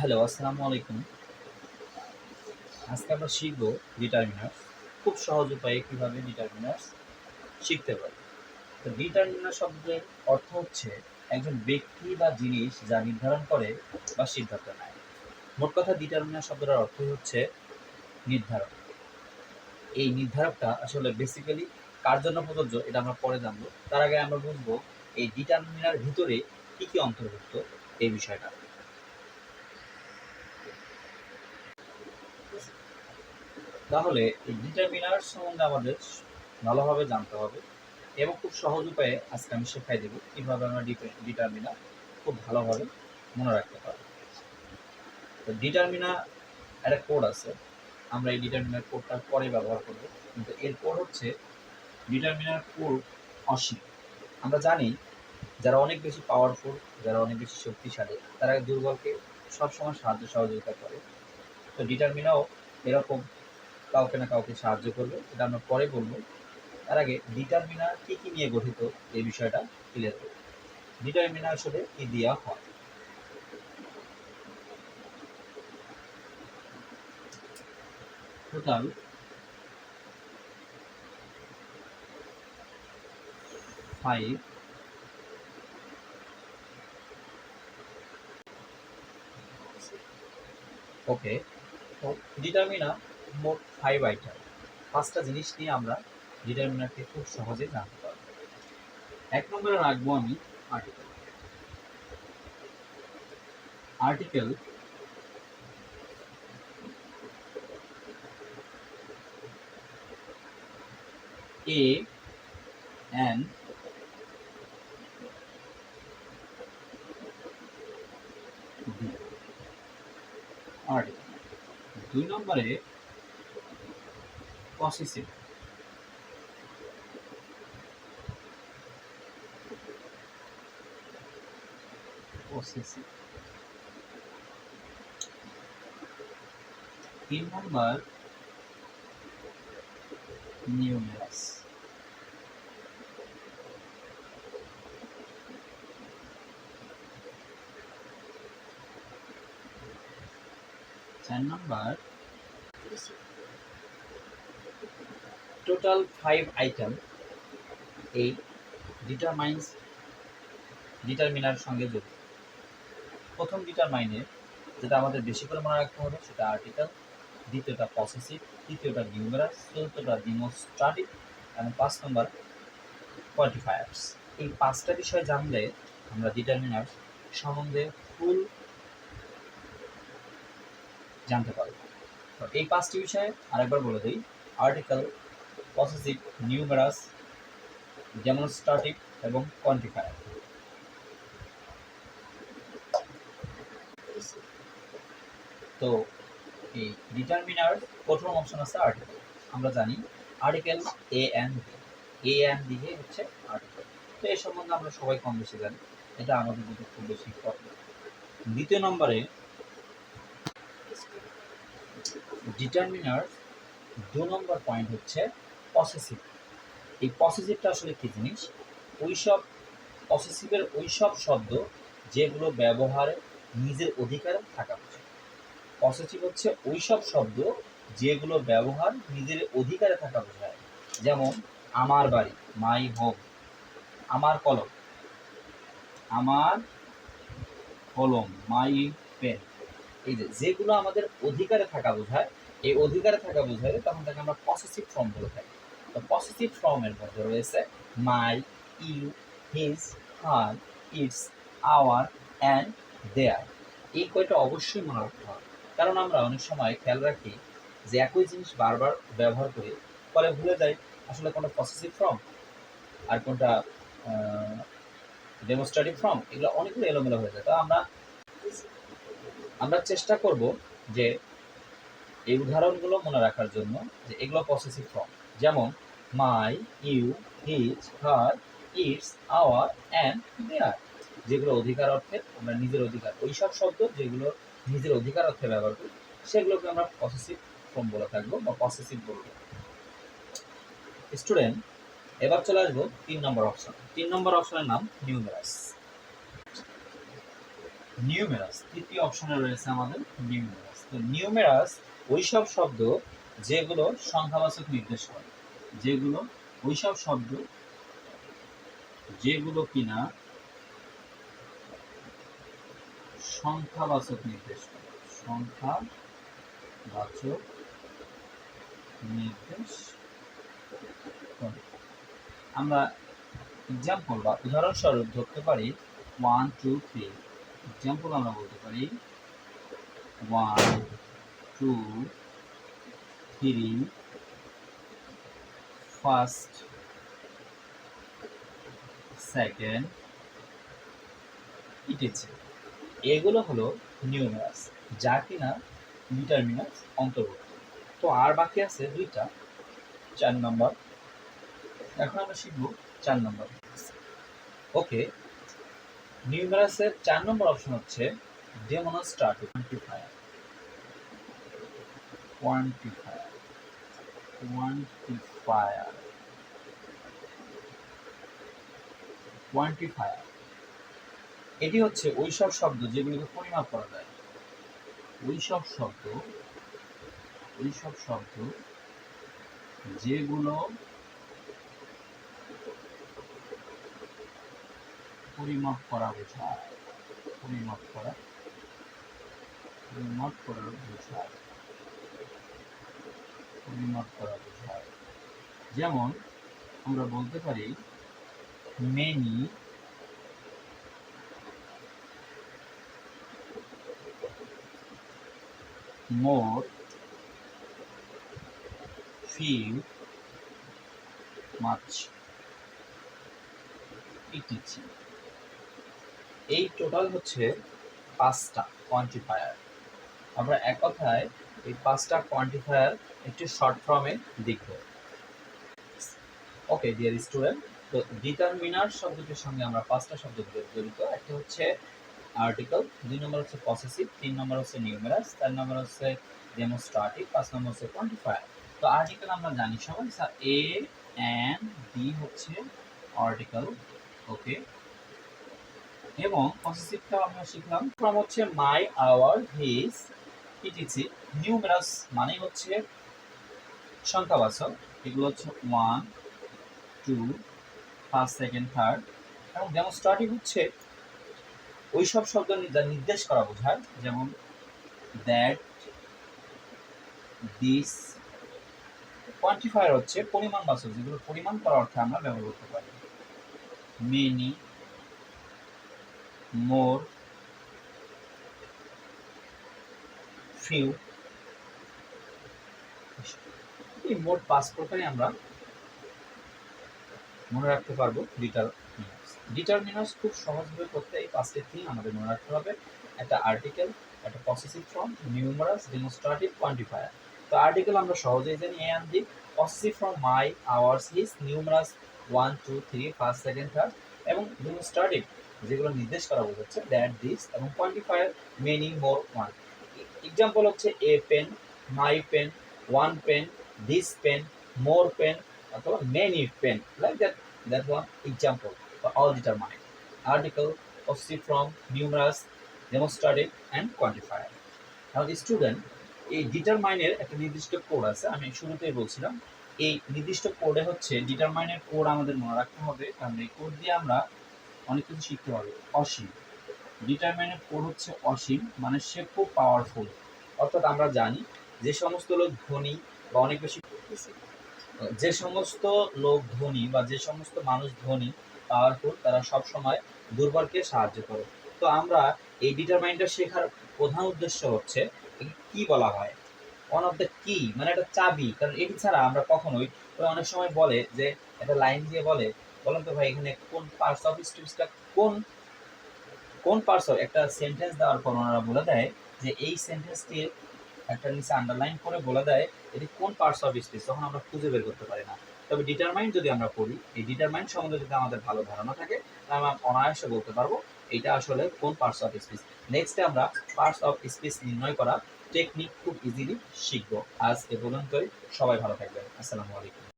Hello, আসসালামু আলাইকুম। আজকে আমরা শিখব ডিটারমিনার্স। খুব সহজ উপায়ে কীভাবে ডিটারমিনার্স শিখতে পারি। তো ডিটারমিনার শব্দের অর্থ হচ্ছে একজন ব্যক্তি বা জিনিস যা নির্ধারণ করে বা সিদ্ধান্ত নেয়। মোট কথা ডিটারমিনার শব্দটার অর্থই হচ্ছে নির্ধারক। এই নির্ধারকটা আসলে বেসিক্যালি কার জন্য প্রযোজ্য এটা আমরা পরে জানবো। তার আগে আমরা বুঝবো এই ডিটারমিনার ভিতরে কী কী অন্তর্ভুক্ত এই বিষয়টা। তাহলে এই ডিটারমিনার সম্বন্ধে আমাদের ভালোভাবে জানতে হবে এবং খুব সহজ উপায়ে আজকে আমি শেখাই দেবো কীভাবে আমরা ডিটারমিনার খুব ভালোভাবে মনে রাখতে পারবো। তো ডিটারমিনার একটা কোড আছে, আমরা এই ডিটারমিনার কোডটা পরে ব্যবহার করব, কিন্তু এর কোড হচ্ছে ডিটারমিনার কোড অসীম। আমরা জানি যারা অনেক বেশি পাওয়ারফুল, যারা অনেক বেশি শক্তিশালী, তারা দুর্বলকে সবসময় সাহায্য সহযোগিতা করে। তো ডিটারমিনাও এরকম কাউকে না কাউকে সাহায্য করবে, এটা আমরা পরে বলবো। তার আগে ডিটারমিনার কী কী নিয়ে গঠিত এই বিষয়টা ক্লিয়ার করব। ডিটারমিনার আসলে কি দেওয়া হয়? টোটাল 5 ওকে। তো ডিটারমিনার মোট 5 আইটেম। 5টা জিনিস নিয়ে আমরা ডিটারমিনারকে খুব সহজে জানতে পারবো। 1 নম্বরে রাখবো আমি আর্টিকেল। আর্টিকেল এ এন বি আর্টিকেল। 2 নম্বরে possessive. Possessive. 3 number numerous. 4 number total 5 item এই ডিটারমিনার সঙ্গে যুক্ত। প্রথম ডিটারমাইনে যেটা আমাদের বেশি করে মনে রাখতে হবে সেটা আর্টিকেল, দ্বিতীয়টা পসেসিভ, তৃতীয়টা নিউমেরাস, চতুর্থটা ডিমনস্ট্রেটিভ এবং 5 নম্বর কোয়ান্টিফায়ার্স। এই 5টা বিষয় জানলে আমরা ডিটারমিনার সম্বন্ধে ফুল জানতে পারব। তো এই 5টি বিষয়ে আরেকবার বলে দিই: আর্টিকেল, পসেসিভ, নিউমেরাস, ডেমনস্ট্রেটিভ এবং কোয়ান্টিফায়ার। তো এই ডিটারমিনার প্রথম অপশন আছে আর্টিকেল। আমরা জানি আর্টিকেল এ এন দিয়ে হচ্ছে আর্টিকেল। তো এই সম্বন্ধে আমরা সবাই কম বেশি জানি, এটা আমাদের মধ্যে খুব বেশি ইম্পর্টেন্ট। দ্বিতীয় নম্বরে ডিটারমিনার 2 নম্বর পয়েন্ট হচ্ছে পসেসিভ। এই পসেসিভটা আসলে কী জিনিস? পসেসিভের ওইসব শব্দ যেগুলো ব্যবহারে নিজের অধিকারে থাকা উচিত। পসেসিভ হচ্ছে ওইসব শব্দ যেগুলো ব্যবহার নিজের অধিকারে থাকা বোঝায়। যেমন আমার বাড়ি, মাই হোম, আমার কলম, আমার কলম, মাই পেন। এই যেগুলো আমাদের অধিকারে থাকা বোঝায়, এই অধিকারে থাকা বোঝায় তখন তাকে আমরা পসেসিভ ফর্ম বলে থাকি। তো পসেসিভ ফর্মের মধ্যে রয়েছে my, you, his, her, its, our and their. এই কয়টা অবশ্যই মনে রাখতে হবে, কারণ আমরা অনেক সময় খেয়াল রাখি যে একই জিনিস বারবার ব্যবহার করি, ফলে ভুলে যাই আসলে কোনটা পসেসিভ ফর্ম আর কোনটা ডেমনস্ট্রেটিভ ফর্ম। এগুলো অনেকগুলো এলোমেলো হয়ে যায়। তো আমরা চেষ্টা করব যে এই উদাহরণগুলো মনে রাখার জন্য যে এগুলো পসেসিভ ফর্ম। যেমন my, you, his, her, its, our and their. যেগুলো অধিকার অর্থে আমরা নিজের অধিকার, ওইসব শব্দ যেগুলো নিজের অধিকার অর্থে ব্যবহার করি সেগুলোকে আমরা পসেসিভ ফর্ম বলে থাকবো বা পসেসিভ বলবো। স্টুডেন্ট, এবার চলে আসবো 3 নম্বর অপশন। 3 নম্বর অপশনের নাম নিউমেরাস। নিউমেরাস, তৃতীয় অপশনে রয়েছে আমাদের নিউমেরাস। তো নিউমেরাস ওইসব শব্দ যেগুলো সংখ্যাবাচক নির্দেশ করে, যেগুলো ওইসব শব্দ যেগুলো কিনা সংখ্যাবাচক নির্দেশ করে, সংখ্যাবাচক নির্দেশ করে। আমরা এক্সাম্পল বা উদাহরণস্বরূপ ধরতে পারি 1 2 3। এক্সাম্পল আমরা বলতে পারি 1 2 3 ফার্স্ট সেকেন্ড ইটিসি। এগুলো হলো নিউমেরাস, যা কিনা ডিটারমিনাস অন্তর্ভুক্ত। তো আর বাকি আছে দুইটা, 4 নম্বর। এখন আমরা শিখব 4 নম্বর। ওকে, নিউমেরাসের 4 নম্বর অপশন হচ্ছে demonstrative quantifier. Quantifier, quantifier, quantifier. এটি হচ্ছে ওইসব শব্দ যেগুলোকে পরিমাপ করা যায়। ওইসব শব্দ যেগুলো পরিমাপ করা বোঝায়, পরিমাপ করা বোঝায়। যেমন আমরা বলতে পারি মেনি, মোর, ফিউ, মাচ, ইটিসি। এই টোটাল হচ্ছে 5টা কোয়ান্টিফায়ার। আমরা এক কথায় এই 5টা কোয়ান্টিফায়ার একটি শর্ট ফর্মে দেখব। ওকে ডিয়ার স্টুডেন্ট, তো ডিটারমিনার শব্দটির সঙ্গে আমরা 5টা শব্দ জড়িত। একটা হচ্ছে আর্টিকেল, 2 নম্বর হচ্ছে পসেসিভ, 3 নম্বর হচ্ছে নিউমেরাস, 4 নম্বর হচ্ছে ডেমনস্ট্রেটিভ, 5 নম্বর হচ্ছে কোয়ান্টিফায়ার। তো আর্টিকেল আমরা জানি সবাই, এ এন্ড বি হচ্ছে আর্টিকেল। ওকে, এবং পসেসিভটাও আমরা শিখলাম। ফর্ম হচ্ছে মাই, আওয়ার, হিজ, ইটিসি। নিউমেরাস মানে হচ্ছে সংখ্যাবাচক, এগুলো হচ্ছে 1 2 ফার্স্ট সেকেন্ড থার্ড। এবং ডেমনস্ট্রেটিভ হচ্ছে ওইসব শব্দ যা নির্দেশ করা বোঝায়, যেমন দ্যাট, দিস। কোয়ান্টিফায়ার হচ্ছে পরিমাণবাচক, যেগুলো পরিমাণ করার অর্থে আমরা ব্যবহার করতে পারি। মেনি, মোর, ফিউ। এই মোট 5 প্রকারে আমরা মনে রাখতে পারবো ডিটারমিনাস। ডিটারমিনাস খুব সহজভাবে করতে এই 5টি থিং আমাদের মনে রাখতে হবে। একটা আর্টিকেল, একটা possessive form, numerous, demonstrative, quantifier. তো আর্টিকেল আমরা সহজেই জানি a and B, possessive form my, ours, his, numerous 1 2 3 first second third, এবং ডেমনস্ট্রেটিভ যেগুলো নির্দেশ করা বোঝাচ্ছে দ্যাট, দিস, এবং quantifier many, more, one. Example হচ্ছে a pen, my pen, one pen, this pen, more pen, অথবা many pen, like that one example for all determined article, possessive form, numerous, demonstrative and quantifier. Now the student, এই ডিটারমাইনের একটা নির্দিষ্ট code আছে, আমি শুরুতেই বলছিলাম। এই নির্দিষ্ট কোডে হচ্ছে ডিটারমাইনের কোড আমাদের মনে রাখতে হবে, কারণ এই কোড দিয়ে আমরা অনেক কিছু শিখতে পারবো। অসীম, ডিটারমাইনের কোড হচ্ছে অসীম, মানে সে খুব পাওয়ারফুল। অর্থাৎ আমরা জানি যে সমস্ত লোক ধনী বা অনেক বেশি, যে সমস্ত লোক ধনী বা যে সমস্ত মানুষ ধনী, পাওয়ারফুল, তারা সব সময় দুর্বলকে সাহায্য করে। তো আমরা এই ডিটারমাইনটা শেখার প্রধান উদ্দেশ্য হচ্ছে কি বলা হয়, ওয়ান অফ দ্য কি, মানে একটা চাবি। কারণ এটি ছাড়া আমরা কখনোই, অনেক সময় বলে যে একটা লাইন দিয়ে বলেন তো ভাই এখানে কোন পার্টস অফ স্পিচটা কোন পার্টস অফ, একটা সেন্টেন্স দেওয়ার পর ওনারা বলে দেয় যে এই সেন্টেন্সটির একটা নিচে আন্ডারলাইন করে বলে দেয় এটি কোন পার্টস অফ স্পিচ, তখন আমরা খুঁজে বের করতে পারি না। তবে ডিটারমাইন যদি আমরা পড়ি, এই ডিটারমাইন সম্বন্ধে যদি আমাদের ভালো ধারণা থাকে, তাহলে আমরা অনায়াসে বলতে পারবো এটা আসলে কোন পার্টস অফ স্পিচ। নেক্সটে আমরা পার্টস অফ স্পিচ নির্ণয় করা টেকনিক খুব ইজিলি শিখবো। আজ এ পর্যন্তই, সবাই ভালো থাকবেন। আসসালামু আলাইকুম।